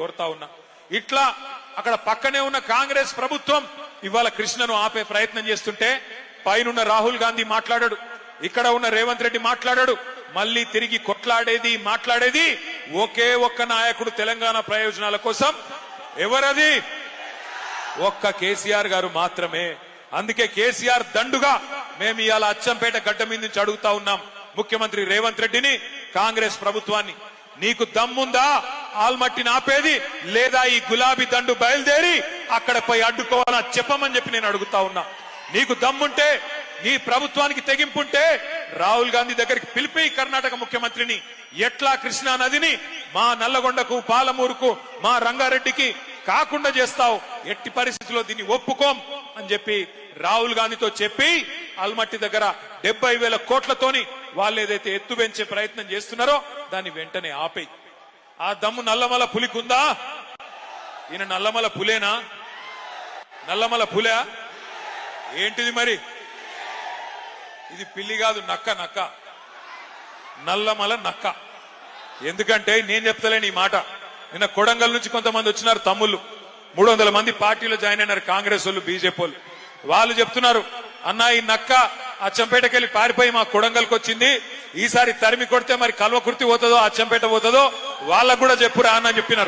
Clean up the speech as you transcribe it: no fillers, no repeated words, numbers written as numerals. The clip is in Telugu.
కోరుతా ఉన్నా. ఇట్లా అక్కడ పక్కనే ఉన్న కాంగ్రెస్ ప్రభుత్వం ఇవాళ కృష్ణను ఆపే ప్రయత్నం చేస్తుంటే పైనున్న రాహుల్ గాంధీ మాట్లాడాడు, ఇక్కడ ఉన్న రేవంత్ రెడ్డి మాట్లాడాడు. మళ్ళీ తిరిగి కొట్లాడేది మాట్లాడేది ఒకే ఒక్క నాయకుడు తెలంగాణ ప్రయోజనాల కోసం. ఎవరది? ఒక్క కేసీఆర్ గారు మాత్రమే. అందుకే కేసీఆర్ దండుగా మేము ఇవాళ అచ్చంపేట గడ్డ మీద నుంచి అడుగుతా ఉన్నాం ముఖ్యమంత్రి రేవంత్ రెడ్డిని, కాంగ్రెస్ ప్రభుత్వాన్ని, నీకు దమ్ముందా ఆల్మట్టిని ఆపేది, లేదా ఈ గులాబీ దండు బయలుదేరి అక్కడ పోయి అడ్డుకోవాలా చెప్పమని చెప్పి నేను అడుగుతా ఉన్నా. నీకు దమ్ముంటే, నీ ప్రభుత్వానికి తెగింపుంటే రాహుల్ గాంధీ దగ్గరికి పిలిపి కర్ణాటక ముఖ్యమంత్రిని, ఎట్లా కృష్ణా నదిని మా నల్లగొండకు, పాలమూరుకు, మా రంగారెడ్డికి కాకుండా చేస్తావు, ఎట్టి పరిస్థితుల్లో దీన్ని ఒప్పుకోం అని చెప్పి రాహుల్ గాంధీతో చెప్పి ఆల్మట్టి దగ్గర 70,000 కోట్లతోని వాళ్ళు ఏదైతే ఎత్తు పెంచే ప్రయత్నం చేస్తున్నారో దాన్ని వెంటనే ఆపేయి. ఆ దమ్ము నల్లమల పులికుందా? ఈయన నల్లమల పులేనా? నల్లమల పులే ఏంటిది మరి? ఇది పిల్లి కాదు, నక్క. నక్క, నల్లమల నక్క. ఎందుకంటే నేను చెప్తలేను ఈ మాట. నిన్న కొడంగల్ నుంచి కొంతమంది వచ్చినారు తమ్ముళ్ళు, 300 మంది పార్టీలో జాయిన్ అయినారు, కాంగ్రెస్ వాళ్ళు, బీజేపీ వాళ్ళు. వాళ్ళు చెప్తున్నారు, అన్నా ఈ నక్క అచ్చంపేటకెళ్లి పారిపోయి మా కొడంగల్కి వచ్చింది, ఈసారి తరిమి కొడితే మరి కల్వకుర్తి పోతుందో అచ్చంపేట పోతుందో వాళ్ళకు కూడా చెప్పురా అన్న చెప్పినారు.